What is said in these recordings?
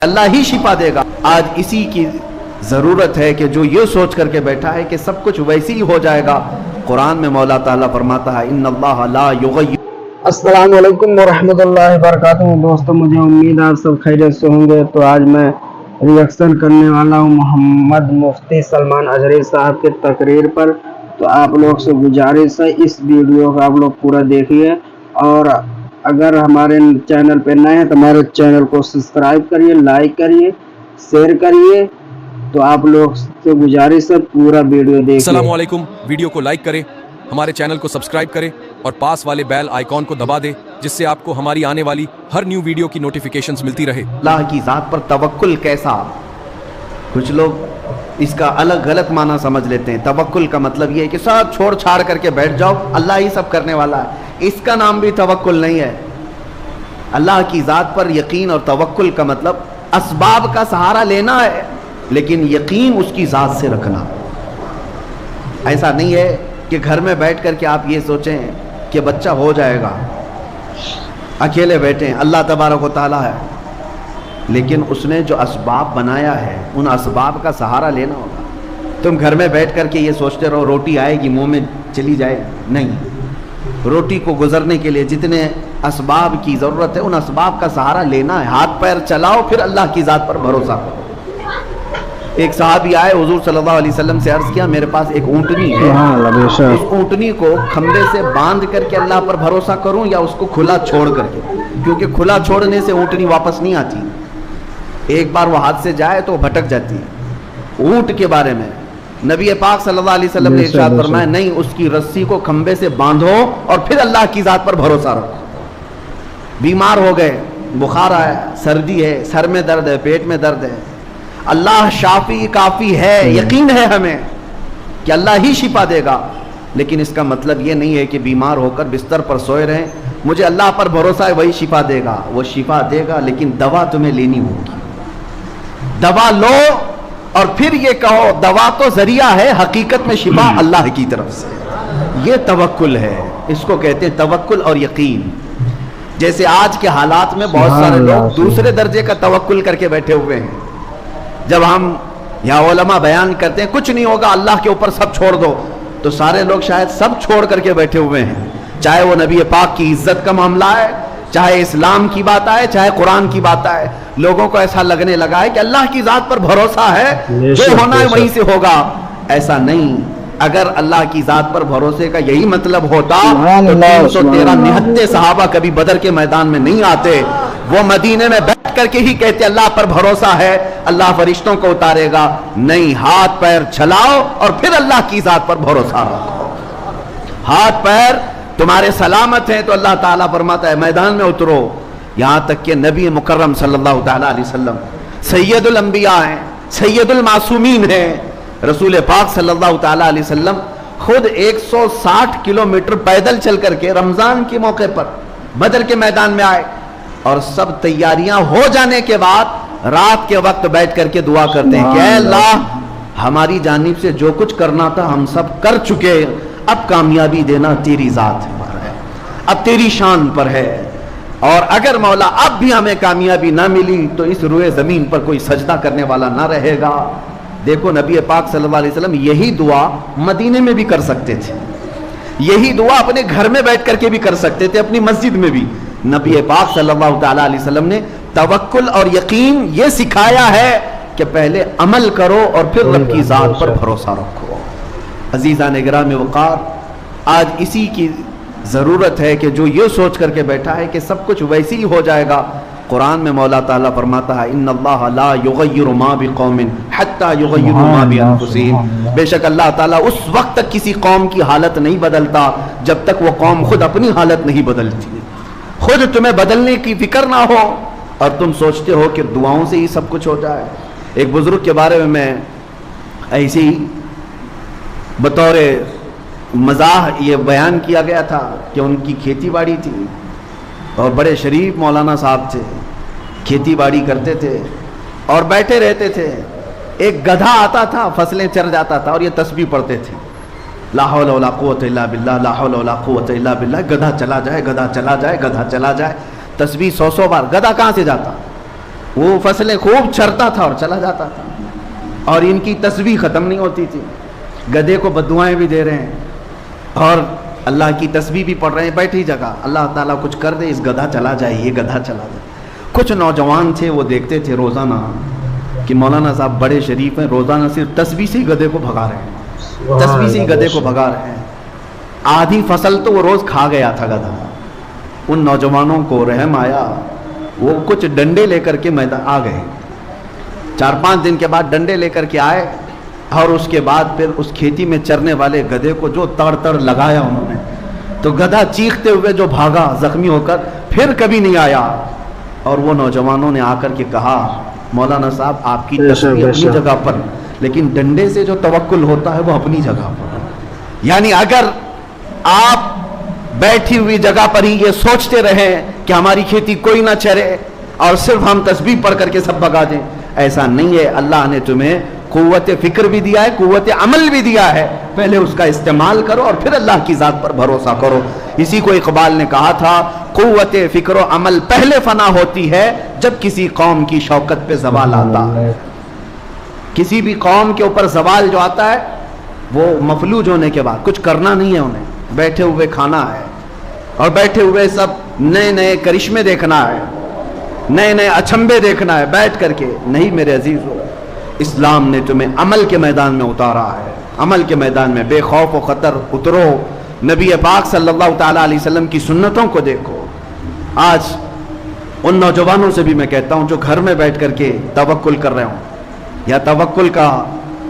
اللہ ہی شفا دے گا۔ آج اسی کی ضرورت ہے کہ جو یہ سوچ کر کے بیٹھا ہے کہ سب کچھ ویسے ہی ہو جائے گا۔ قرآن میں مولا تعالیٰ فرماتا ہے ان اللہ لا یغیر۔ السلام علیکم ورحمۃ اللہ وبرکاتہ۔ دوستوں مجھے امید ہے آپ سب خیریت سے ہوں گے۔ تو آج میں ریئیکشن کرنے والا ہوں محمد مفتی سلمان اظہری صاحب کی تقریر پر۔ تو آپ لوگ سے گزارش ہے اس ویڈیو کو آپ لوگ پورا دیکھیے، اور اگر ہمارے چینل پہ نئے ہیں تو ہمارے چینل کو سبسکرائب کریے، لائک کریے، شیئر کریے۔ تو آپ لوگ سے گزارش ہے پورا ویڈیو دیکھیے۔ السلام علیکم، ویڈیو کو لائک کریں، ہمارے چینل کو سبسکرائب کریں اور پاس والے بیل آئیکن کو دبا دیں، جس سے آپ کو ہماری آنے والی ہر نیو ویڈیو کی نوٹیفیکیشنز ملتی رہے۔ اللہ کی ذات پر توکل کیسا؟ کچھ لوگ اس کا الگ غلط معنی سمجھ لیتے ہیں۔ توکل کا مطلب یہ ہے کہ سب چھوڑ چھاڑ کر کے بیٹھ جاؤ، اللہ ہی سب کرنے والا ہے۔ اس کا نام بھی توکل نہیں ہے۔ اللہ کی ذات پر یقین اور توکل کا مطلب اسباب کا سہارا لینا ہے، لیکن یقین اس کی ذات سے رکھنا۔ ایسا نہیں ہے کہ گھر میں بیٹھ کر کے آپ یہ سوچیں کہ بچہ ہو جائے گا، اکیلے بیٹھے ہیں، اللہ تبارک و تعالیٰ ہے، لیکن اس نے جو اسباب بنایا ہے ان اسباب کا سہارا لینا ہوگا۔ تم گھر میں بیٹھ کر کے یہ سوچتے رہو روٹی آئے گی منہ میں چلی جائے، نہیں۔ روٹی کو گزرنے کے لیے جتنے اسباب کی ضرورت ہے ان اسباب کا سہارا لینا ہے، ہاتھ پیر چلاؤ، پھر اللہ کی ذات پر بھروسہ کرو۔ ایک صحابی آئے، حضور صلی اللہ علیہ وسلم سے عرض کیا میرے پاس ایک اونٹنی ہے، اس اونٹنی کو کھمبے سے باندھ کر کے اللہ پر بھروسہ کروں یا اس کو کھلا چھوڑ کر کے، کیونکہ کھلا چھوڑنے سے اونٹنی واپس نہیں آتی، ایک بار وہ ہاتھ سے جائے تو بھٹک جاتی ہے۔ اونٹ کے بارے میں نبی پاک صلی اللہ علیہ وسلم نے ارشاد فرمایا نہیں، اس کی رسی کو کھمبے سے باندھو اور پھر اللہ کی ذات پر بھروسہ رکھو۔ بیمار ہو گئے، بخار آیا، سردی ہے، سر میں درد ہے، پیٹ میں درد ہے، اللہ شافی کافی ہے، یقین ہے ہمیں کہ اللہ ہی شفا دے گا، لیکن اس کا مطلب یہ نہیں ہے کہ بیمار ہو کر بستر پر سوئے رہیں۔ مجھے اللہ پر بھروسہ ہے وہی شفا دے گا، وہ شفا دے گا، لیکن دوا تمہیں لینی ہوگی۔ دوا لو اور پھر یہ کہو دوا تو ذریعہ ہے، حقیقت میں شفا اللہ کی طرف سے۔ یہ توکل ہے، اس کو کہتے ہیں توکل اور یقین۔ جیسے آج کے حالات میں بہت سارے لوگ دوسرے درجے کا توکل کر کے بیٹھے ہوئے ہیں۔ جب ہم یہاں علماء بیان کرتے ہیں کچھ نہیں ہوگا، اللہ کے اوپر سب چھوڑ دو، تو سارے لوگ شاید سب چھوڑ کر کے بیٹھے ہوئے ہیں، چاہے وہ نبی پاک کی عزت کا معاملہ ہے، چاہے اسلام کی بات آئے، چاہے قرآن کی بات آئے۔ لوگوں کو ایسا لگنے لگا ہے کہ اللہ کی ذات پر بھروسہ ہے، جو ہونا ہے وہیں سے ہوگا۔ ایسا نہیں، اگر اللہ کی ذات پر بھروسے کا یہی مطلب ہوتا تو 313 نہتے صحابہ کبھی بدر کے میدان میں نہیں آتے، وہ مدینے میں بیٹھ کر کے ہی کہتے اللہ پر بھروسہ ہے، اللہ فرشتوں کو اتارے گا۔ نہیں، ہاتھ پیر چلاؤ اور پھر اللہ کی ذات پر بھروسہ رکھو۔ ہاتھ پیر تمہارے سلامت ہیں تو اللہ تعالیٰ فرماتا ہے میدان میں اترو۔ یہاں تک کہ نبی مکرم صلی اللہ تعالیٰ علیہ وسلم سید الانبیاء ہیں، سید المعصومین ہیں، رسول پاک صلی اللہ تعالیٰ علیہ وسلم خود 160 کلومیٹر پیدل چل کر کے رمضان کے موقع پر بدر کے میدان میں آئے، اور سب تیاریاں ہو جانے کے بعد رات کے وقت بیٹھ کر کے دعا کرتے ہیں کہ اے اللہ ہماری جانب سے جو کچھ کرنا تھا ہم سب کر چکے، اب کامیابی دینا تیری ذات پر ہے، اب تیری شان پر ہے، اور اگر مولا اب بھی ہمیں کامیابی نہ ملی تو اس روئے زمین پر کوئی سجدہ کرنے والا نہ رہے گا۔ دیکھو نبی پاک صلی اللہ علیہ وسلم یہی دعا مدینے میں بھی کر سکتے تھے، یہی دعا اپنے گھر میں بیٹھ کر کے بھی کر سکتے تھے، اپنی مسجد میں بھی۔ نبی پاک صلی اللہ تعالیٰ علیہ وسلم نے توکل اور یقین یہ سکھایا ہے کہ پہلے عمل کرو اور پھر رب کی ذات پر بھروسہ رکھو۔ عزیزان گرامی وقار، آج اسی کی ضرورت ہے کہ جو یہ سوچ کر کے بیٹھا ہے کہ سب کچھ ویسے ہی ہو جائے گا۔ قرآن میں مولا تعالیٰ فرماتا ہے ان اللہ لا یغیر ما بقوم حتی یغیروا ما بانفسہم، بے شک اللہ تعالیٰ اس وقت تک کسی قوم کی حالت نہیں بدلتا جب تک وہ قوم خود اپنی حالت نہیں بدلتی۔ خود تمہیں بدلنے کی فکر نہ ہو اور تم سوچتے ہو کہ دعاؤں سے ہی سب کچھ ہو جائے۔ ایک بزرگ کے بارے میں ایسی بطور مزاح یہ بیان کیا گیا تھا کہ ان کی کھیتی باڑی تھی اور بڑے شریف مولانا صاحب تھے، کھیتی باڑی کرتے تھے اور بیٹھے رہتے تھے۔ ایک گدھا آتا تھا، فصلیں چر جاتا تھا اور یہ تسبیح پڑھتے تھے، لا حول ولا قوت الا باللہ، لا حول ولا قوت الا باللہ۔ گدھا چلا جائے، گدھا چلا جائے، گدھا چلا جائے، تسبیح 100 بار۔ گدھا کہاں سے جاتا؟ وہ فصلیں خوب چرتا تھا اور چلا جاتا تھا، اور ان کی تسبیح ختم نہیں ہوتی تھی. گدھے کو بددعائیں بھی دے رہے ہیں اور اللہ کی تسبیح بھی پڑھ رہے ہیں بیٹھی جگہ. اللہ تعالیٰ کچھ کر دے، اس گدھا چلا جائے، یہ گدھا چلا جائے. کچھ نوجوان تھے وہ دیکھتے تھے روزانہ کہ مولانا صاحب بڑے شریف ہیں، روزانہ صرف تسبیح سے ہی گدھے کو بھگا رہے ہیں، تسبیح سے ہی گدھے کو بھگا رہے ہیں. آدھی فصل تو وہ روز کھا گیا تھا گدھا. ان نوجوانوں کو رحم آیا، وہ کچھ ڈنڈے لے کر کے میدان آ گئے. 4-5 دن کے بعد ڈنڈے لے کر کے آئے اور اس کے بعد پھر اس کھیتی میں چرنے والے گدھے کو جو تڑ لگایا انہوں نے، تو گدھا چیختے ہوئے جو بھاگا زخمی ہو کر، پھر کبھی نہیں آیا. اور وہ نوجوانوں نے آ کر کے کہا مولانا صاحب آپ کی تسبیح اپنی جگہ پر، لیکن ڈنڈے سے جو توکل ہوتا ہے وہ اپنی جگہ پر. یعنی اگر آپ بیٹھی ہوئی جگہ پر ہی یہ سوچتے رہیں کہ ہماری کھیتی کوئی نہ چرے اور صرف ہم تسبیح پڑھ کر کے سب بھگا دیں، ایسا نہیں ہے. اللہ نے تمہیں قوت فکر بھی دیا ہے، قوت عمل بھی دیا ہے، پہلے اس کا استعمال کرو اور پھر اللہ کی ذات پر بھروسہ کرو. اسی کو اقبال نے کہا تھا قوت فکر و عمل پہلے فنا ہوتی ہے جب کسی قوم کی شوکت پہ زوال آتا ہے. کسی بھی قوم کے اوپر زوال جو آتا ہے وہ مفلوج ہونے کے بعد کچھ کرنا نہیں ہے، انہیں بیٹھے ہوئے کھانا ہے اور بیٹھے ہوئے سب نئے نئے کرشمے دیکھنا ہے، نئے نئے اچھمبے دیکھنا ہے بیٹھ کر کے. نہیں میرے عزیزو، اسلام نے تمہیں عمل کے میدان میں اتارا ہے. عمل کے میدان میں بے خوف و خطر اترو. نبی پاک صلی اللہ تعالیٰ علیہ وسلم کی سنتوں کو دیکھو. آج ان نوجوانوں سے بھی میں کہتا ہوں جو گھر میں بیٹھ کر کے توکل کر رہے ہوں یا توکل کا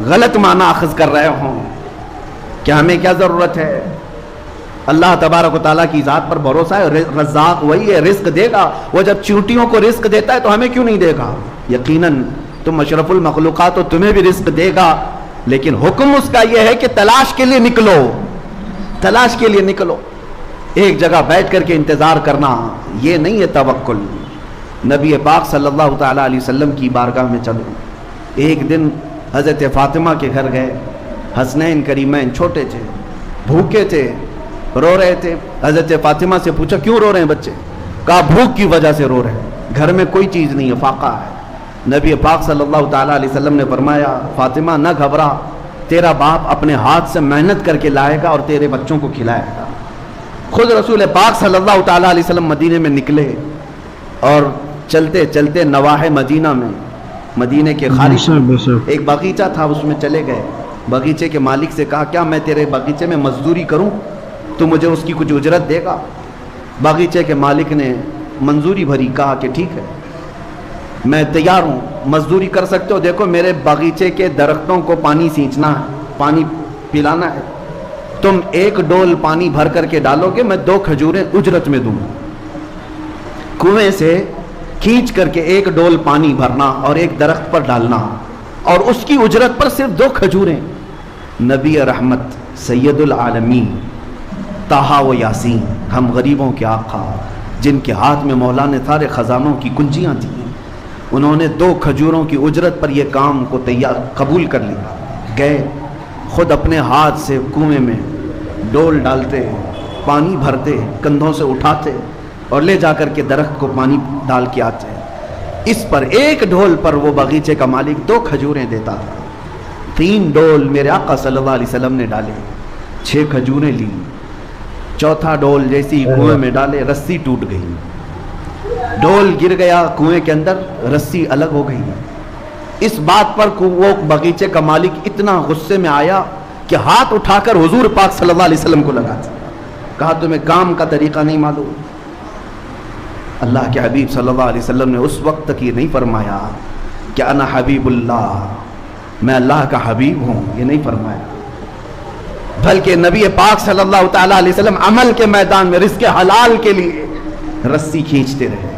غلط معنی اخذ کر رہے ہوں، کہ ہمیں کیا ضرورت ہے، اللہ تبارک و تعالیٰ کی ذات پر بھروسہ ہے. رزاق وہی ہے، رزق دے گا. وہ جب چیونٹیوں کو رزق دیتا ہے تو ہمیں کیوں نہیں دے گا؟ یقیناً تم اشرف المخلوقات تو تمہیں بھی رزق دے گا، لیکن حکم اس کا یہ ہے کہ تلاش کے لیے نکلو، تلاش کے لیے نکلو. ایک جگہ بیٹھ کر کے انتظار کرنا یہ نہیں ہے توکل. نبی پاک صلی اللہ تعالیٰ علیہ وسلم کی بارگاہ میں چلو. ایک دن حضرت فاطمہ کے گھر گئے. حسنین کریمین چھوٹے تھے، بھوکے تھے، رو رہے تھے. حضرت فاطمہ سے پوچھا کیوں رو رہے ہیں بچے؟ کہا بھوک کی وجہ سے رو رہے ہیں، گھر میں کوئی چیز نہیں ہے، فاقہ ہے. نبی پاک صلی اللہ تعالیٰ علیہ وسلم نے فرمایا فاطمہ نہ گھبرا، تیرا باپ اپنے ہاتھ سے محنت کر کے لائے گا اور تیرے بچوں کو کھلائے گا. خود رسول پاک صلی اللہ تعالیٰ علیہ وسلم مدینے میں نکلے اور چلتے چلتے نواح مدینہ میں، مدینے کے خارج ایک باغیچہ تھا، اس میں چلے گئے. باغیچے کے مالک سے کہا کیا میں تیرے باغیچے میں مزدوری کروں، تو مجھے اس کی کچھ اجرت دے گا؟ باغیچے کے مالک نے منظوری بھری، کہا کہ ٹھیک ہے میں تیار ہوں، مزدوری کر سکتے ہو. دیکھو میرے باغیچے کے درختوں کو پانی سینچنا ہے، پانی پلانا ہے. تم 1 ڈول پانی بھر کر کے ڈالو گے، میں 2 کھجوریں اجرت میں دوں. کنویں سے کھینچ کر کے 1 ڈول پانی بھرنا اور ایک درخت پر ڈالنا، اور اس کی اجرت پر صرف 2 کھجوریں. نبی رحمت سید العالمین طٰہٰ و یاسین، ہم غریبوں کے آقا جن کے ہاتھ میں مولا نے سارے خزانوں کی کنجیاں تھیں، انہوں نے 2 کھجوروں کی اجرت پر یہ کام کو قبول کر لیا. گئے خود اپنے ہاتھ سے کنویں میں ڈول ڈالتے، پانی بھرتے، کندھوں سے اٹھاتے اور لے جا کر کے درخت کو پانی ڈال کے آتے. اس پر 1 ڈول پر وہ باغیچے کا مالک 2 کھجوریں دیتا تھا. 3 ڈول میرے آقا صلی اللہ علیہ وسلم نے ڈالے، 6 کھجوریں لی. 4تھا ڈول جیسی کنویں میں ڈالے، رسی ٹوٹ گئی، ڈول گر گیا کنویں کے اندر، رسی الگ ہو گئی. اس بات پر وہ باغیچے کا مالک اتنا غصے میں آیا کہ ہاتھ اٹھا کر حضور پاک صلی اللہ علیہ وسلم کو لگا دیا. کہا تمہیں کام کا طریقہ نہیں معلوم؟ اللہ کے حبیب صلی اللہ علیہ وسلم نے اس وقت تک یہ نہیں فرمایا کہ انا حبیب اللہ، میں اللہ کا حبیب ہوں، یہ نہیں فرمایا، بلکہ نبی پاک صلی اللہ تعالیٰ علیہ وسلم عمل کے میدان میں رزق حلال کے لیے رسی کھینچتے رہے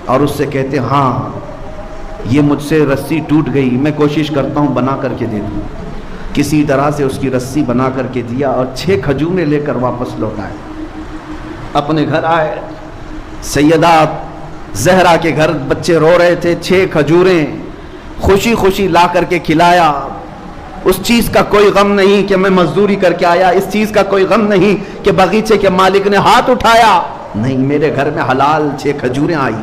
اور اس سے کہتے ہاں یہ مجھ سے رسی ٹوٹ گئی، میں کوشش کرتا ہوں بنا کر کے دے دوں. کسی طرح سے اس کی رسی بنا کر کے دیا اور 6 کھجوریں لے کر واپس لوٹائے. اپنے گھر آئے، سیدہ زہرا کے گھر بچے رو رہے تھے، 6 کھجوریں خوشی خوشی لا کر کے کھلایا. اس چیز کا کوئی غم نہیں کہ میں مزدوری کر کے آیا، اس چیز کا کوئی غم نہیں کہ باغیچے کے مالک نے ہاتھ اٹھایا. نہیں، میرے گھر میں حلال 6 کھجوریں آئی.